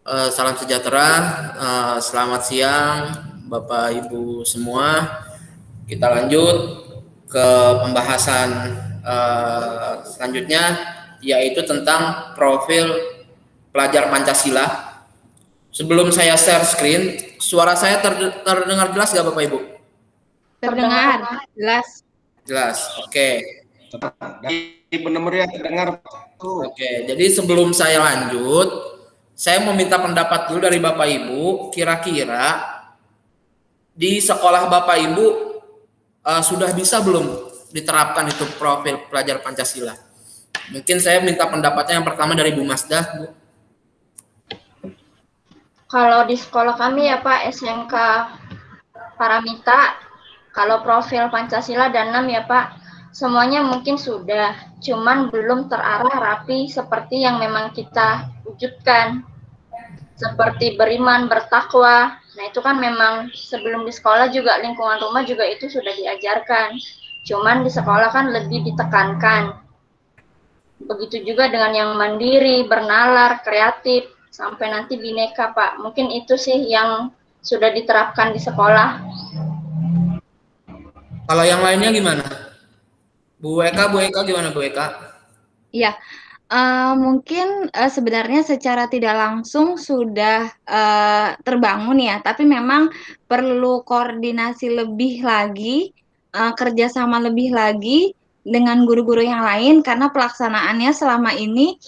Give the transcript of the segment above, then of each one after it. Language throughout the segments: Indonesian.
Salam sejahtera, selamat siang Bapak Ibu semua. Kita lanjut ke pembahasan selanjutnya, yaitu tentang profil pelajar Pancasila. Sebelum saya share screen, suara saya terdengar jelas nggak Bapak Ibu? Terdengar, jelas. Jelas, oke. Jadi benar-benar terdengar. Oke, jadi sebelum saya lanjut, saya meminta pendapat dulu dari Bapak Ibu, kira-kira di sekolah Bapak Ibu sudah bisa belum diterapkan itu profil pelajar Pancasila? Mungkin saya minta pendapatnya yang pertama dari Bu Masdah, Bu. Kalau di sekolah kami ya Pak, SMK Paramita, kalau profil Pancasila dan 6 ya Pak, semuanya mungkin sudah, cuman belum terarah rapi seperti yang memang kita wujudkan. Seperti beriman, bertakwa. Nah itu kan memang sebelum di sekolah juga lingkungan rumah juga itu sudah diajarkan. Cuman di sekolah kan lebih ditekankan. Begitu juga dengan yang mandiri, bernalar, kreatif, sampai nanti bineka Pak. Mungkin itu sih yang sudah diterapkan di sekolah. Kalau yang lainnya gimana? Bu Eka gimana Bu Eka? Iya, mungkin sebenarnya secara tidak langsung sudah terbangun ya, tapi memang perlu koordinasi lebih lagi, kerjasama lebih lagi dengan guru-guru yang lain karena pelaksanaannya selama ini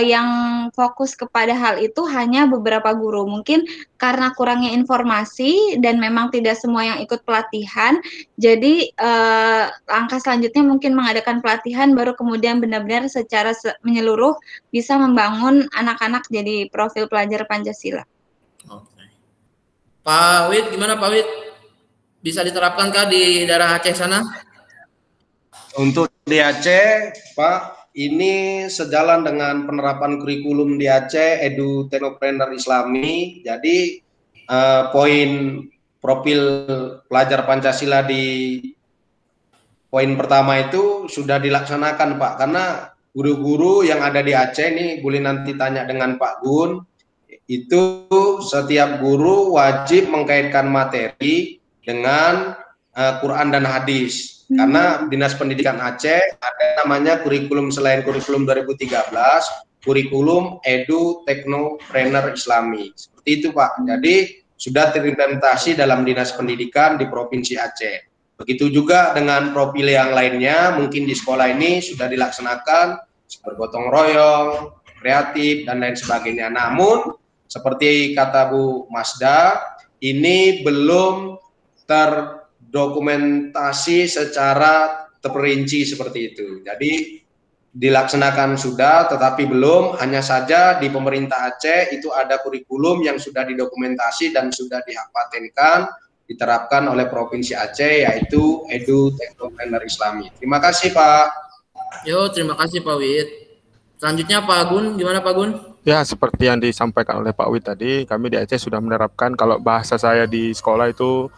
yang fokus kepada hal itu hanya beberapa guru. Mungkin karena kurangnya informasi dan memang tidak semua yang ikut pelatihan, jadi langkah selanjutnya mungkin mengadakan pelatihan baru kemudian benar-benar secara menyeluruh bisa membangun anak-anak jadi profil pelajar Pancasila. Oke. Pak Wid, gimana Pak Wid? Bisa diterapkan kah di daerah Aceh sana? Untuk di Aceh, Pak, ini sejalan dengan penerapan kurikulum di Aceh, Edu Teknopreneur Islami. Jadi poin profil pelajar Pancasila di poin pertama itu sudah dilaksanakan, Pak. Karena guru-guru yang ada di Aceh ini boleh nanti tanya dengan Pak Gun. Itu setiap guru wajib mengkaitkan materi dengan Quran dan hadis. Karena Dinas Pendidikan Aceh ada namanya kurikulum selain kurikulum 2013, kurikulum Edu Teknopreneur Islami. Seperti itu Pak. Jadi sudah terimplementasi dalam Dinas Pendidikan di Provinsi Aceh. Begitu juga dengan profil yang lainnya, mungkin di sekolah ini sudah dilaksanakan bergotong royong, kreatif, dan lain sebagainya. Namun seperti kata Bu Masda, ini belum terdokumentasi secara terperinci seperti itu. Jadi dilaksanakan sudah, tetapi belum. Hanya saja di pemerintah Aceh itu ada kurikulum yang sudah didokumentasi dan sudah dipatenkan, diterapkan oleh Provinsi Aceh, yaitu Edu Teknopreneur Islami. Terima kasih Pak. Yo, terima kasih Pak Wid. Selanjutnya Pak Gun, gimana Pak Gun? Ya, seperti yang disampaikan oleh Pak Wid tadi, kami di Aceh sudah menerapkan, kalau bahasa saya di sekolah itu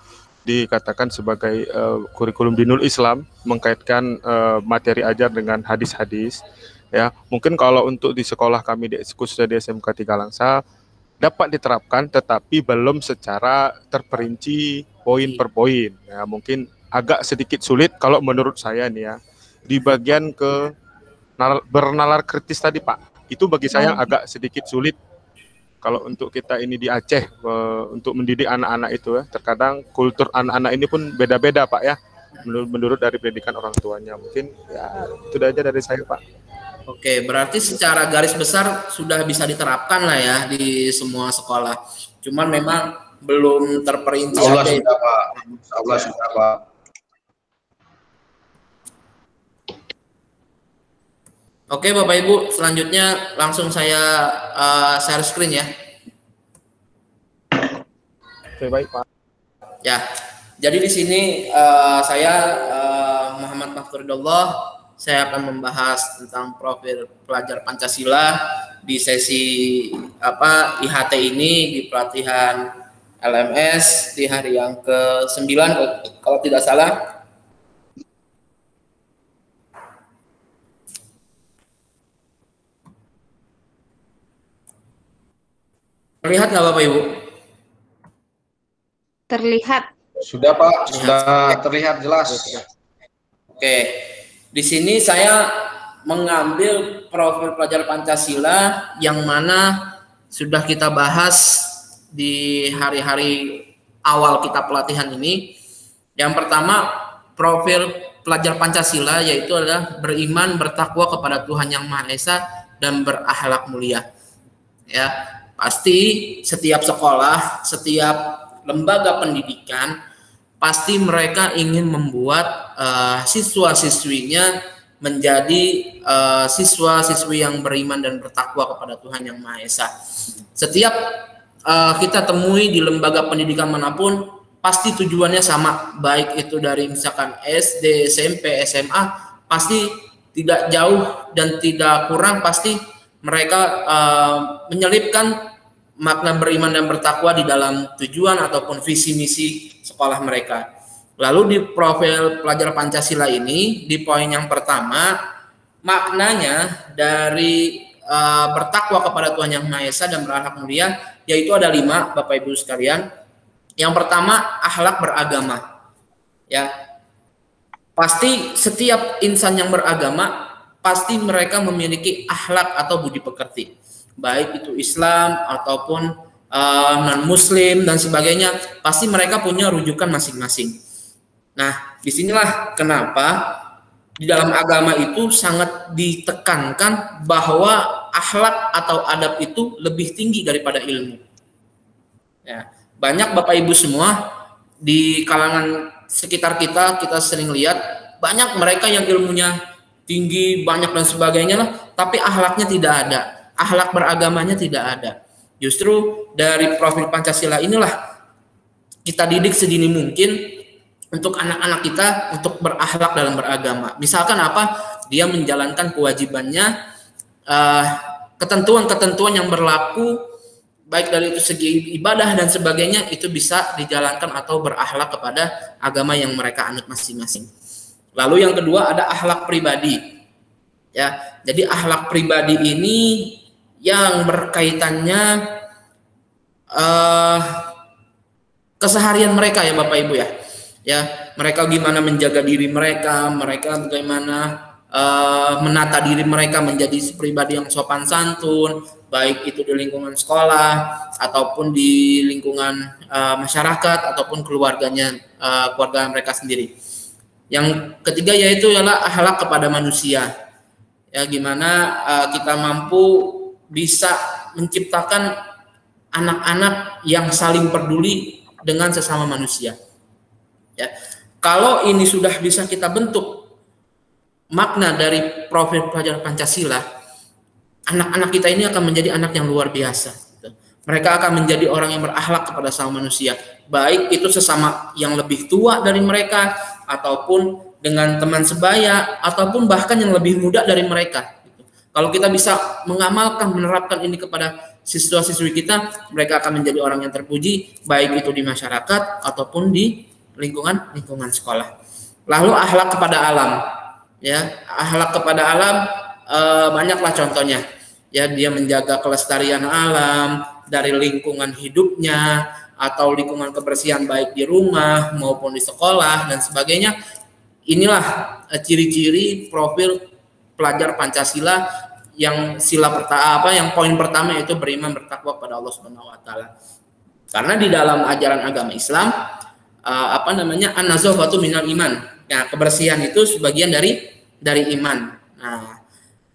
dikatakan sebagai kurikulum dinul Islam, mengkaitkan materi ajar dengan hadis-hadis. Ya, mungkin kalau untuk di sekolah kami khususnya di SMK Tiga Langsa dapat diterapkan, tetapi belum secara terperinci poin per poin. Ya, mungkin agak sedikit sulit kalau menurut saya nih ya, di bagian ke bernalar kritis tadi Pak. Itu bagi saya agak sedikit sulit kalau untuk kita ini di Aceh untuk mendidik anak-anak itu ya. Terkadang kultur anak-anak ini pun beda-beda Pak ya. Menurut dari pendidikan orang tuanya. Mungkin ya itu aja dari saya Pak. Oke, berarti secara garis besar sudah bisa diterapkan lah ya di semua sekolah. Cuman memang belum terperinci Allah aja sudah Pak. Allah sudah Pak. Oke Bapak Ibu, selanjutnya langsung saya share screen ya. Oke, baik Pak. Ya, jadi di sini saya Muhammad Mahfuridullah, saya akan membahas tentang profil pelajar Pancasila di sesi IHT ini di pelatihan LMS di hari yang ke-9 kalau tidak salah. Terlihat nggak Bapak Ibu? Terlihat. Sudah Pak, sudah terlihat jelas. Oke, di sini saya mengambil profil pelajar Pancasila yang mana sudah kita bahas di hari-hari awal kita pelatihan ini. Yang pertama, profil pelajar Pancasila yaitu adalah beriman, bertakwa kepada Tuhan Yang Maha Esa dan berakhlak mulia. Ya, pasti setiap sekolah, setiap lembaga pendidikan pasti mereka ingin membuat siswa-siswinya menjadi siswa-siswi yang beriman dan bertakwa kepada Tuhan Yang Maha Esa. Setiap kita temui di lembaga pendidikan manapun, pasti tujuannya sama, baik itu dari misalkan SD, SMP, SMA, pasti tidak jauh dan tidak kurang, pasti mereka menyelipkan makna beriman dan bertakwa di dalam tujuan ataupun visi misi sekolah mereka. Lalu di profil pelajar Pancasila ini, di poin yang pertama, maknanya dari bertakwa kepada Tuhan Yang Maha Esa dan berakhlak mulia, yaitu ada 5 Bapak Ibu sekalian. Yang pertama, akhlak beragama. Ya, pasti setiap insan yang beragama pasti mereka memiliki akhlak atau budi pekerti, baik itu Islam ataupun non-Muslim dan sebagainya, pasti mereka punya rujukan masing-masing. Nah, disinilah kenapa di dalam agama itu sangat ditekankan bahwa akhlak atau adab itu lebih tinggi daripada ilmu. Ya, banyak Bapak Ibu semua di kalangan sekitar kita sering lihat banyak mereka yang ilmunya tinggi, banyak dan sebagainya lah, tapi akhlaknya tidak ada, akhlak beragamanya tidak ada. Justru dari profil Pancasila inilah kita didik sedini mungkin untuk anak-anak kita untuk berakhlak dalam beragama. Misalkan apa? Dia menjalankan kewajibannya, ketentuan-ketentuan yang berlaku baik dari itu segi ibadah dan sebagainya, itu bisa dijalankan atau berakhlak kepada agama yang mereka anut masing-masing. Lalu yang kedua ada akhlak pribadi. Ya, jadi akhlak pribadi ini yang berkaitannya keseharian mereka ya Bapak Ibu ya. Ya, mereka gimana menjaga diri mereka, mereka bagaimana menata diri mereka menjadi pribadi yang sopan santun, baik itu di lingkungan sekolah ataupun di lingkungan masyarakat ataupun keluarganya, keluarga mereka sendiri. Yang ketiga yaitu ialah akhlak kepada manusia. Ya, gimana kita mampu bisa menciptakan anak-anak yang saling peduli dengan sesama manusia. Ya, kalau ini sudah bisa kita bentuk makna dari profil pelajar Pancasila, anak-anak kita ini akan menjadi anak yang luar biasa. Mereka akan menjadi orang yang berakhlak kepada sesama manusia, baik itu sesama yang lebih tua dari mereka, ataupun dengan teman sebaya, ataupun bahkan yang lebih muda dari mereka. Kalau kita bisa mengamalkan, menerapkan ini kepada siswa-siswi kita, mereka akan menjadi orang yang terpuji, baik itu di masyarakat ataupun di lingkungan sekolah. Lalu akhlak kepada alam, ya, akhlak kepada alam banyaklah contohnya. Ya, dia menjaga kelestarian alam dari lingkungan hidupnya atau lingkungan kebersihan baik di rumah maupun di sekolah dan sebagainya. Inilah ciri-ciri profil pelajar Pancasila yang yang poin pertama yaitu beriman bertakwa kepada Allah Subhanahu wa taala. Karena di dalam ajaran agama Islam an-nazafatu minal iman. Nah, kebersihan itu sebagian dari iman. Nah,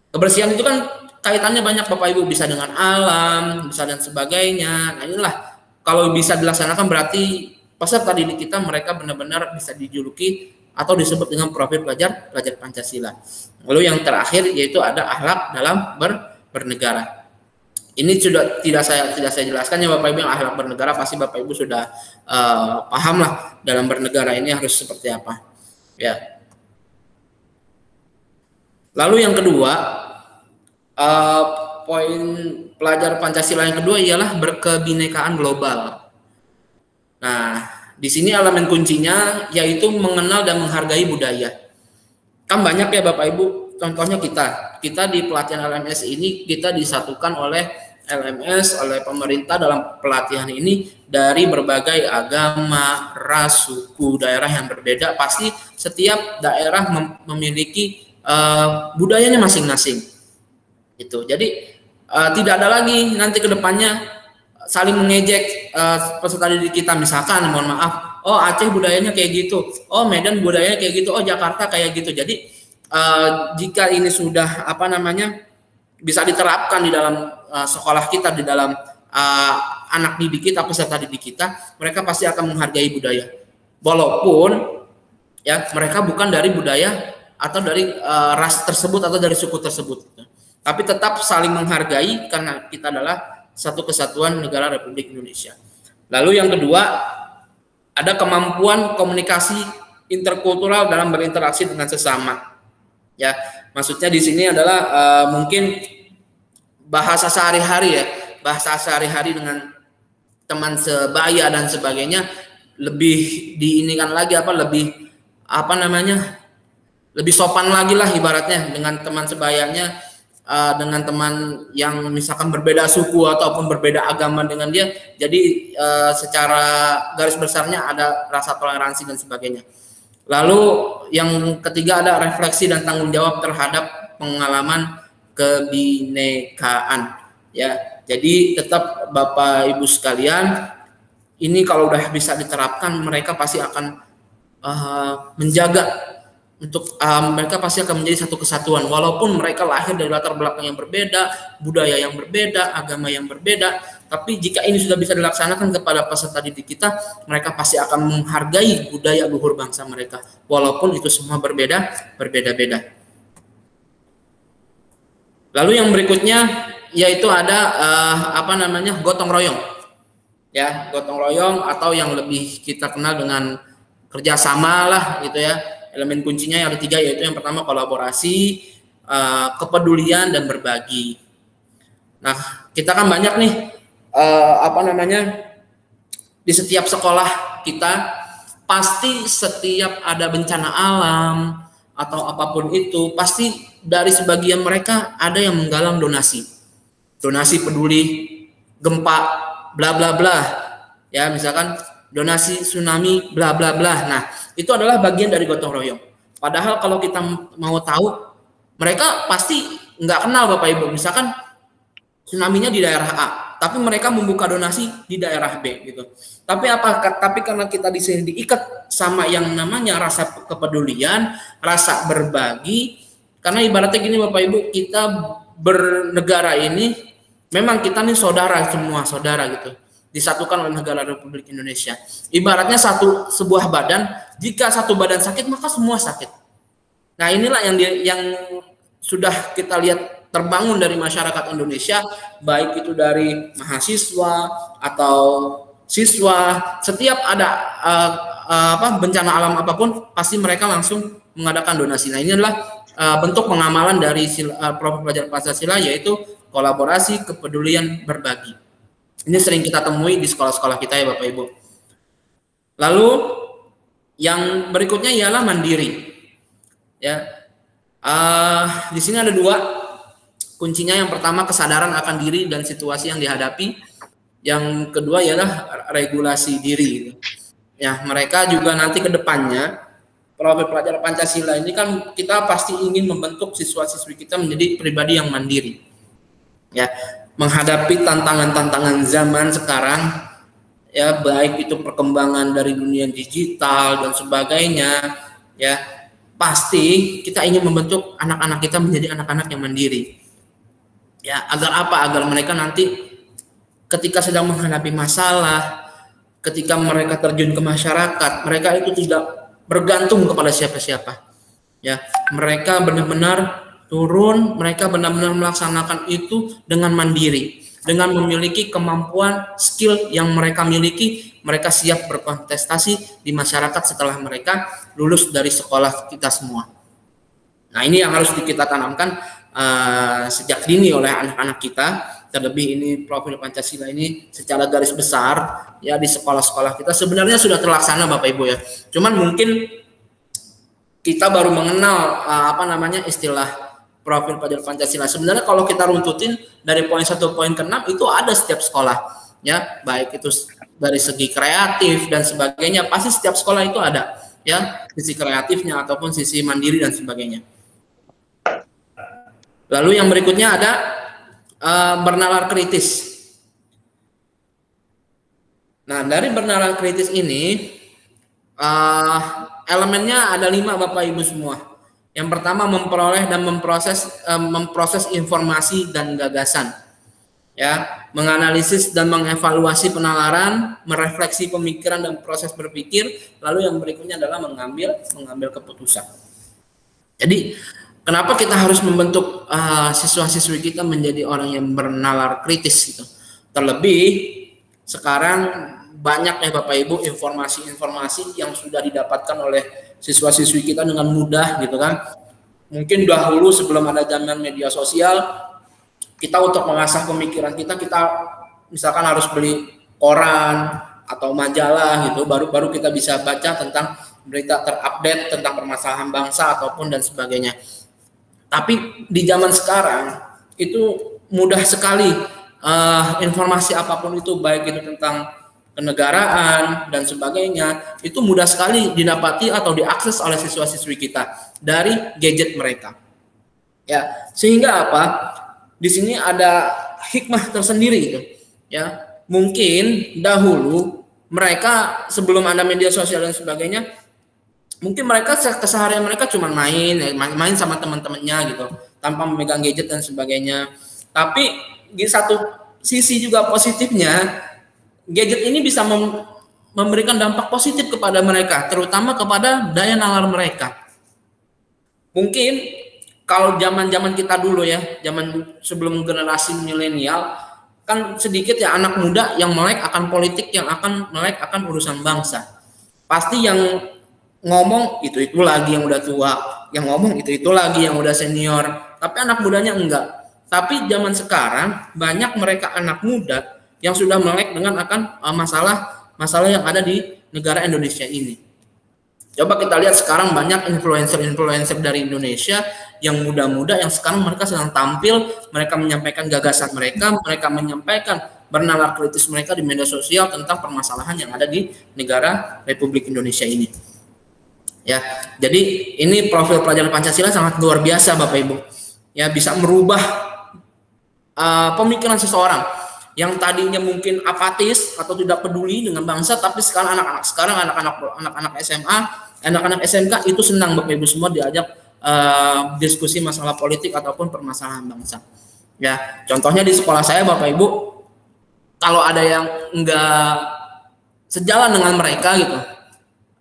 kebersihan itu kan kaitannya banyak Bapak Ibu, bisa dengan alam, bisa dan sebagainya. Nah, inilah kalau bisa dilaksanakan berarti peserta didik kita mereka benar-benar bisa dijuluki atau disebut dengan profil pelajar Pancasila. Lalu yang terakhir yaitu ada akhlak dalam bernegara. Ini sudah tidak saya jelaskan ya Bapak Ibu, yang akhlak bernegara pasti Bapak Ibu sudah paham lah dalam bernegara ini harus seperti apa. Ya. Lalu yang kedua, poin pelajar Pancasila yang kedua ialah berkebinekaan global. Nah, di sini elemen kuncinya yaitu mengenal dan menghargai budaya. Kan banyak ya Bapak Ibu, contohnya kita di pelatihan LMS ini kita disatukan oleh LMS, oleh pemerintah dalam pelatihan ini dari berbagai agama, ras, suku, daerah yang berbeda. Pasti setiap daerah memiliki budayanya masing-masing. Gitu. Jadi tidak ada lagi nanti ke depannya saling mengejek peserta didik kita. Misalkan, mohon maaf, oh Aceh budayanya kayak gitu, oh Medan budayanya kayak gitu, oh Jakarta kayak gitu. Jadi jika ini sudah bisa diterapkan di dalam sekolah kita, di dalam anak didik kita, peserta didik kita, mereka pasti akan menghargai budaya. Walaupun ya mereka bukan dari budaya atau dari ras tersebut atau dari suku tersebut. Tapi tetap saling menghargai karena kita adalah satu kesatuan negara Republik Indonesia. Lalu yang kedua, ada kemampuan komunikasi interkultural dalam berinteraksi dengan sesama. Ya, maksudnya di sini adalah mungkin bahasa sehari-hari ya, bahasa sehari-hari dengan teman sebaya dan sebagainya lebih diinikan lagi lebih sopan lagi lah ibaratnya dengan teman sebayanya, dengan teman yang misalkan berbeda suku ataupun berbeda agama dengan dia. Jadi secara garis besarnya ada rasa toleransi dan sebagainya. Lalu yang ketiga ada refleksi dan tanggung jawab terhadap pengalaman kebinekaan. Ya, jadi tetap Bapak Ibu sekalian, ini kalau udah bisa diterapkan, mereka pasti akan menjaga untuk mereka pasti akan menjadi satu kesatuan, walaupun mereka lahir dari latar belakang yang berbeda, budaya yang berbeda, agama yang berbeda. Tapi jika ini sudah bisa dilaksanakan kepada peserta didik kita, mereka pasti akan menghargai budaya luhur bangsa mereka, walaupun itu semua berbeda-beda. Lalu yang berikutnya yaitu ada gotong royong, ya, gotong royong atau yang lebih kita kenal dengan kerjasama lah, gitu ya. Elemen kuncinya yang ada 3, yaitu yang pertama kolaborasi, kepedulian, dan berbagi. Nah, kita kan banyak nih di setiap sekolah kita pasti setiap ada bencana alam atau apapun itu, pasti dari sebagian mereka ada yang menggalang donasi peduli gempa bla bla bla, ya, misalkan donasi tsunami bla bla bla. Nah, itu adalah bagian dari gotong royong. Padahal kalau kita mau tahu, mereka pasti nggak kenal Bapak Ibu. Misalkan tsunami-nya di daerah A, tapi mereka membuka donasi di daerah B gitu. Tapi karena kita di sini diikat sama yang namanya rasa kepedulian, rasa berbagi. Karena ibaratnya gini Bapak Ibu, kita bernegara ini memang kita nih semua saudara gitu. Disatukan oleh negara Republik Indonesia. Ibaratnya sebuah badan, jika satu badan sakit maka semua sakit. Nah, inilah yang sudah kita lihat terbangun dari masyarakat Indonesia, baik itu dari mahasiswa atau siswa. Setiap ada bencana alam apapun, pasti mereka langsung mengadakan donasi. Nah, ini adalah bentuk pengamalan dari Profil Pelajar Pancasila, yaitu kolaborasi, kepedulian, berbagi. Ini sering kita temui di sekolah-sekolah kita ya Bapak Ibu. Lalu yang berikutnya ialah mandiri. Ya, di sini ada 2 kuncinya. Yang pertama kesadaran akan diri dan situasi yang dihadapi. Yang kedua ialah regulasi diri. Ya, mereka juga nanti ke depannya Profil Pelajar Pancasila ini kan kita pasti ingin membentuk siswa-siswi kita menjadi pribadi yang mandiri. Ya, menghadapi tantangan-tantangan zaman sekarang, ya, baik itu perkembangan dari dunia digital dan sebagainya, ya, pasti kita ingin membentuk anak-anak kita menjadi anak-anak yang mandiri. Ya, agar apa? Agar mereka nanti ketika sedang menghadapi masalah, ketika mereka terjun ke masyarakat, mereka itu tidak bergantung kepada siapa-siapa. Ya, mereka benar-benar turun, mereka benar-benar melaksanakan itu dengan mandiri, dengan memiliki kemampuan, skill yang mereka miliki. Mereka siap berkontestasi di masyarakat setelah mereka lulus dari sekolah kita semua. Nah, ini yang harus kita tanamkan sejak dini oleh anak-anak kita. Terlebih ini Profil Pancasila ini secara garis besar ya di sekolah-sekolah kita sebenarnya sudah terlaksana Bapak Ibu ya. Cuman mungkin kita baru mengenal istilah profil pelajar Pancasila. Sebenarnya kalau kita runtutin dari poin 1 poin ke 6 itu ada setiap sekolah, ya, baik itu dari segi kreatif dan sebagainya, pasti setiap sekolah itu ada, ya, sisi kreatifnya ataupun sisi mandiri dan sebagainya. Lalu yang berikutnya ada bernalar kritis. Nah, dari bernalar kritis ini elemennya ada 5 Bapak Ibu semua. Yang pertama memperoleh dan memproses informasi dan gagasan, ya, menganalisis dan mengevaluasi penalaran, merefleksi pemikiran dan proses berpikir, lalu yang berikutnya adalah mengambil keputusan. Jadi kenapa kita harus membentuk siswa-siswi kita menjadi orang yang bernalar kritis gitu. Terlebih sekarang banyak ya Bapak Ibu informasi-informasi yang sudah didapatkan oleh siswa-siswi kita dengan mudah gitu kan. Mungkin dahulu sebelum ada zaman media sosial, kita untuk mengasah pemikiran kita misalkan harus beli koran atau majalah gitu, baru kita bisa baca tentang berita terupdate tentang permasalahan bangsa ataupun dan sebagainya. Tapi di zaman sekarang itu mudah sekali informasi apapun itu, baik itu tentang kenegaraan dan sebagainya, itu mudah sekali didapati atau diakses oleh siswa-siswi kita dari gadget mereka. Ya, sehingga apa? Di sini ada hikmah tersendiri gitu. Ya, mungkin dahulu mereka sebelum ada media sosial dan sebagainya, mungkin mereka keseharian mereka cuma main sama teman-temannya gitu, tanpa memegang gadget dan sebagainya. Tapi di satu sisi juga positifnya, gadget ini bisa memberikan dampak positif kepada mereka, terutama kepada daya nalar mereka. Mungkin kalau zaman-zaman kita dulu ya, zaman sebelum generasi milenial, kan sedikit ya anak muda yang melek akan politik, yang akan melek akan urusan bangsa. Pasti yang ngomong itu lagi yang udah tua, yang ngomong itu lagi yang udah senior, tapi anak mudanya enggak. Tapi zaman sekarang banyak mereka anak muda yang sudah melek dengan akan masalah yang ada di negara Indonesia ini. Coba kita lihat sekarang banyak influencer dari Indonesia yang muda-muda yang sekarang mereka sedang tampil, mereka menyampaikan gagasan mereka menyampaikan bernalar kritis mereka di media sosial tentang permasalahan yang ada di negara Republik Indonesia ini. Ya, jadi ini profil pelajar Pancasila sangat luar biasa Bapak Ibu. Ya, bisa merubah pemikiran seseorang yang tadinya mungkin apatis atau tidak peduli dengan bangsa, tapi sekarang anak-anak SMA, anak-anak SMK itu senang Bapak Ibu semua diajak diskusi masalah politik ataupun permasalahan bangsa. Ya, contohnya di sekolah saya Bapak Ibu, kalau ada yang enggak sejalan dengan mereka gitu,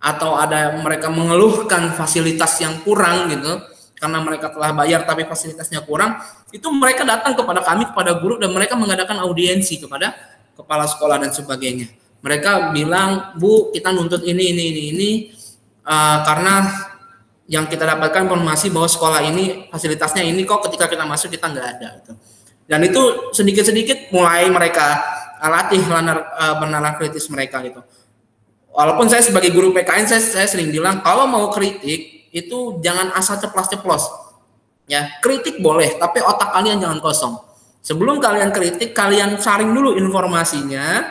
atau ada mereka mengeluhkan fasilitas yang kurang gitu, karena mereka telah bayar tapi fasilitasnya kurang, itu mereka datang kepada kami, kepada guru, dan mereka mengadakan audiensi kepada kepala sekolah dan sebagainya. Mereka bilang, Bu, kita nuntut ini, karena yang kita dapatkan informasi bahwa sekolah ini fasilitasnya ini kok ketika kita masuk kita nggak ada. Gitu. Dan itu sedikit-sedikit mulai mereka latih bernalar kritis mereka gitu. Walaupun saya sebagai guru PKN saya sering bilang kalau mau kritik itu jangan asal ceplos-ceplos. Ya, kritik boleh, tapi otak kalian jangan kosong. Sebelum kalian kritik, kalian saring dulu informasinya,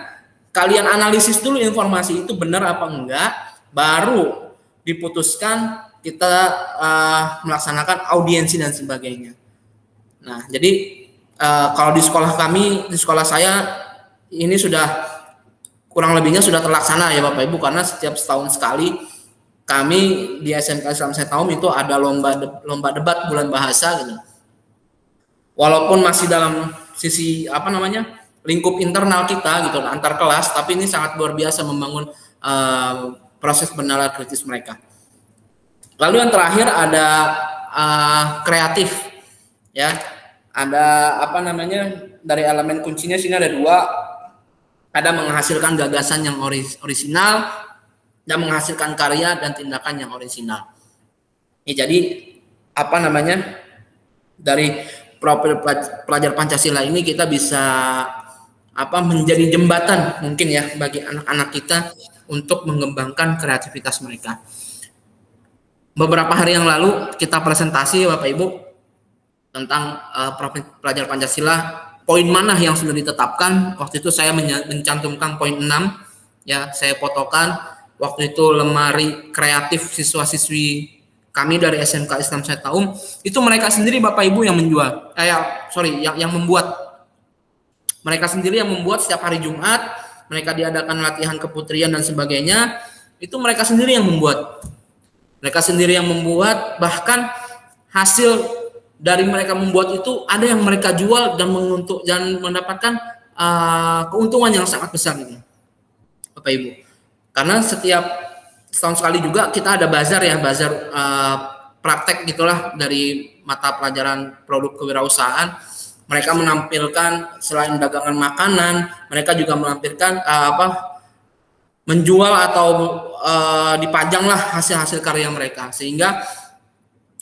kalian analisis dulu informasi itu benar apa enggak, baru diputuskan kita melaksanakan audiensi dan sebagainya. Nah, jadi kalau di sekolah kami, di sekolah saya ini sudah kurang lebihnya sudah terlaksana ya Bapak Ibu, karena setiap setahun sekali kami di SMK Islam Setaum itu ada lomba debat bulan bahasa gitu. Walaupun masih dalam sisi lingkup internal kita gitu antar kelas, tapi ini sangat luar biasa membangun proses bernalar kritis mereka. Lalu yang terakhir ada kreatif ya. Ada dari elemen kuncinya sini ada 2. Ada menghasilkan gagasan yang orisinal dan menghasilkan karya dan tindakan yang orisinal. Ya, jadi dari profil pelajar Pancasila ini kita bisa menjadi jembatan mungkin ya bagi anak-anak kita untuk mengembangkan kreativitas mereka. Beberapa hari yang lalu kita presentasi Bapak Ibu, tentang profil pelajar Pancasila, poin mana yang sudah ditetapkan. Waktu itu saya mencantumkan poin 6, ya, saya fotokan. Waktu itu lemari kreatif siswa-siswi kami dari SMK Islam Setaum, itu mereka sendiri Bapak Ibu yang menjual, yang membuat. Mereka sendiri yang membuat setiap hari Jumat, mereka diadakan latihan keputrian dan sebagainya, itu mereka sendiri yang membuat. Mereka sendiri yang membuat, bahkan hasil dari mereka membuat itu ada yang mereka jual dan mendapatkan keuntungan yang sangat besar ini, Bapak Ibu. Karena setiap setahun sekali juga kita ada bazar ya, bazar praktek gitulah dari mata pelajaran produk kewirausahaan. Mereka menampilkan selain dagangan makanan, mereka juga menampilkan menjual atau dipajang lah hasil-hasil karya mereka, sehingga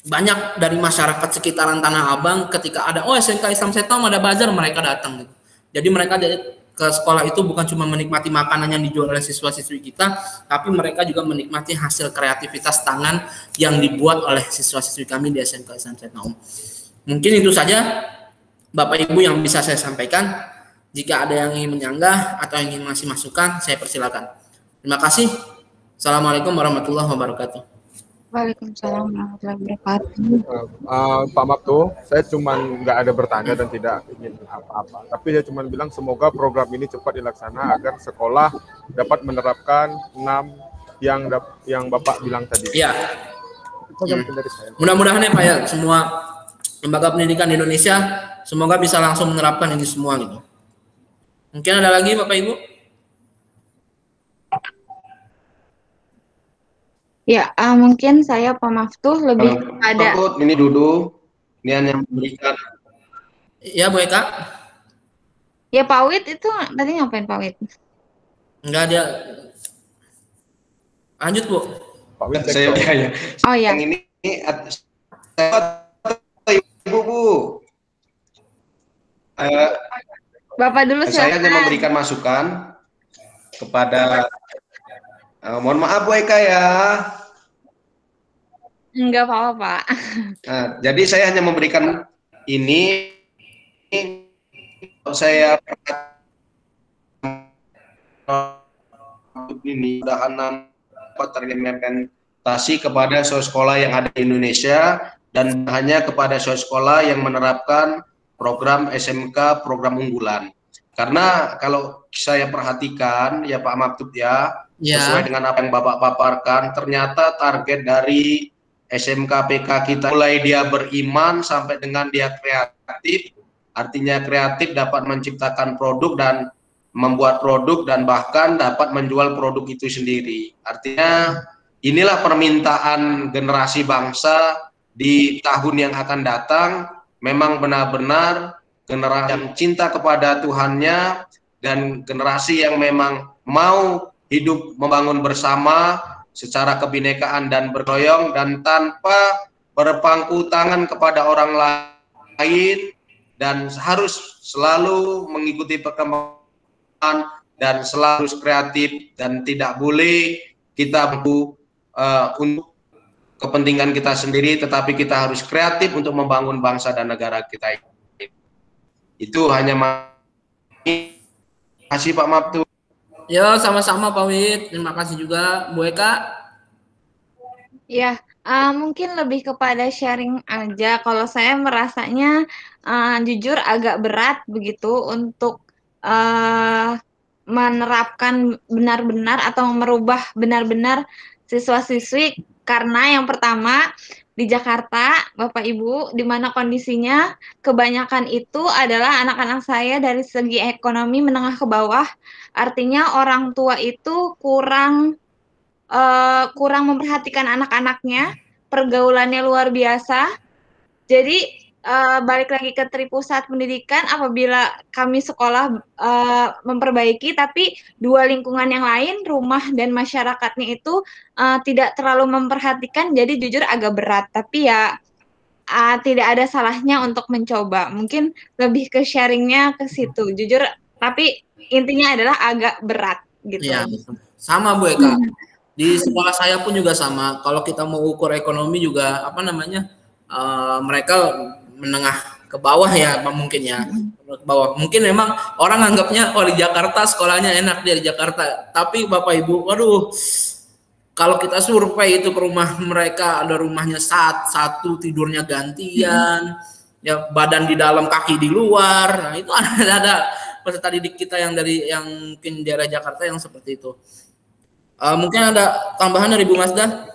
banyak dari masyarakat sekitaran Tanah Abang ketika ada SMK Islam Setaum ada bazar, mereka datang gitu. Jadi mereka ke sekolah itu bukan cuma menikmati makanan yang dijual oleh siswa-siswi kita, tapi mereka juga menikmati hasil kreativitas tangan yang dibuat oleh siswa-siswi kami di SMK Islam Setaum. Mungkin itu saja Bapak Ibu yang bisa saya sampaikan. Jika ada yang ingin menyanggah atau yang ingin ngasih masukan, saya persilakan. Terima kasih. Assalamualaikum warahmatullahi wabarakatuh. Waalaikumsalam warahmatullahi wabarakatuh. Pak Mabtu, saya cuma nggak ada bertanya dan tidak ingin apa-apa. Tapi saya cuma bilang semoga program ini cepat dilaksana agar sekolah dapat menerapkan 6 yang Bapak bilang tadi. Iya. Dari saya. Mudah-mudahan ya Pak ya, semua lembaga pendidikan di Indonesia semoga bisa langsung menerapkan ini semua gitu. Mungkin ada lagi Bapak Ibu? Ya, mungkin saya Pak Maftuh lebih kepada ini Dudu, ini hanya memberikan. Ya Bu Eka. Ya Pak Wid itu tadi ngapain Pak Wid? Enggak, dia lanjut Bu. Pak Wid, Saya ya. Oh ya. Yang ini Ibu Bu. Bapak dulu Saya hanya silakan. memberikan masukan kepada mohon maaf Bu Eka ya. Enggak apa-apa Pak. Nah, jadi saya hanya memberikan ini saya ini mudah-mudahan dapat terimplementasi kepada sekolah yang ada di Indonesia dan hanya kepada sekolah yang menerapkan program SMK program unggulan. Karena kalau saya perhatikan ya Pak Maktub ya, sesuai dengan apa yang Bapak paparkan, ternyata target dari SMK PK kita mulai dia beriman sampai dengan dia kreatif, artinya kreatif dapat menciptakan produk dan membuat produk dan bahkan dapat menjual produk itu sendiri. Artinya inilah permintaan generasi bangsa di tahun yang akan datang, memang benar-benar generasi yang cinta kepada Tuhannya dan generasi yang memang mau hidup membangun bersama secara kebinekaan dan bergoyong dan tanpa berpangku tangan kepada orang lain dan harus selalu mengikuti perkembangan dan selalu kreatif dan tidak boleh kita untuk kepentingan kita sendiri, tetapi kita harus kreatif untuk membangun bangsa dan negara kita. Itu hanya kasih Pak Mabtu. Ya, sama-sama Pak Wid. Terima kasih juga Bu Eka. Ya, mungkin lebih kepada sharing aja. Kalau saya merasanya jujur agak berat begitu untuk menerapkan benar-benar atau merubah benar-benar siswa-siswi, karena yang pertama di Jakarta, Bapak Ibu, di mana kondisinya kebanyakan itu adalah anak-anak saya dari segi ekonomi menengah ke bawah. Artinya orang tua itu kurang memperhatikan anak-anaknya, pergaulannya luar biasa. Jadi balik lagi ke Tripusat Pendidikan, apabila kami sekolah memperbaiki, tapi dua lingkungan yang lain, rumah dan masyarakatnya itu tidak terlalu memperhatikan, jadi jujur agak berat. Tapi ya tidak ada salahnya untuk mencoba. Mungkin lebih ke sharingnya ke situ, jujur. Tapi intinya adalah agak berat gitu. Iya, sama Bu Eka. Di sekolah saya pun juga sama. Kalau kita mau ukur ekonomi juga mereka menengah ke bawah ya, mungkin ya, ke bawah. Mungkin memang orang anggapnya di Jakarta sekolahnya enak, dia di Jakarta. Tapi Bapak Ibu, waduh, kalau kita survei itu ke rumah mereka, ada rumahnya satu, tidurnya gantian, ya badan di dalam, kaki di luar. Nah, itu ada peserta didik kita yang mungkin daerah Jakarta yang seperti itu. Mungkin ada tambahan dari Bu Masda?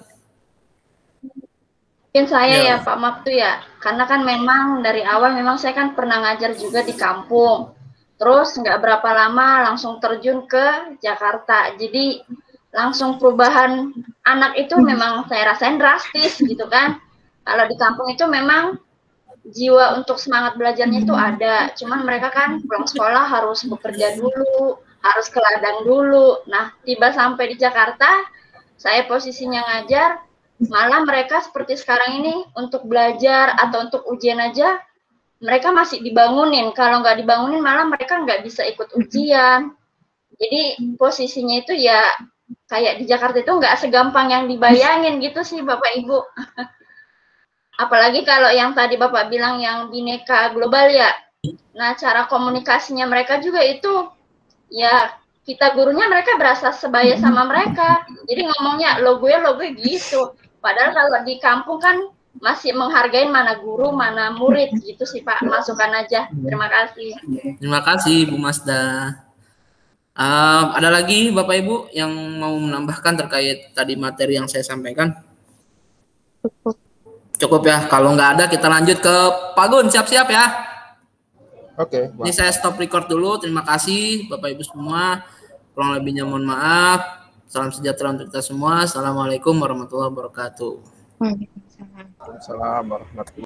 Mungkin saya Ya. ya Pak Mabtu ya, karena kan memang dari awal memang saya kan pernah ngajar juga di kampung. Terus nggak berapa lama langsung terjun ke Jakarta. Jadi langsung perubahan anak itu memang saya rasain drastis gitu kan. Kalau di kampung itu memang jiwa untuk semangat belajarnya itu ada. Cuman mereka kan pulang sekolah harus bekerja dulu, harus ke ladang dulu. Nah, tiba sampai di Jakarta, saya posisinya ngajar, malah mereka seperti sekarang ini untuk belajar atau untuk ujian aja mereka masih dibangunin. Kalau nggak dibangunin malah mereka nggak bisa ikut ujian. Jadi posisinya itu ya kayak di Jakarta itu nggak segampang yang dibayangin gitu sih Bapak Ibu. Apalagi kalau yang tadi Bapak bilang yang bineka global ya. Nah, cara komunikasinya mereka juga itu ya kita gurunya mereka berasa sebaya sama mereka. Jadi ngomongnya lo gue gitu. Padahal kalau di kampung kan masih menghargai mana guru, mana murid gitu sih Pak. Masukkan aja. Terima kasih. Terima kasih Bu Masda. Ada lagi Bapak Ibu yang mau menambahkan terkait tadi materi yang saya sampaikan? Cukup ya. Kalau nggak ada kita lanjut ke Pak Gun. Siap-siap ya. Oke. Ini saya stop record dulu. Terima kasih Bapak Ibu semua. Kurang lebihnya mohon maaf. Salam sejahtera untuk kita semua. Assalamualaikum warahmatullahi wabarakatuh. Waalaikumsalam warahmatullahi wabarakatuh.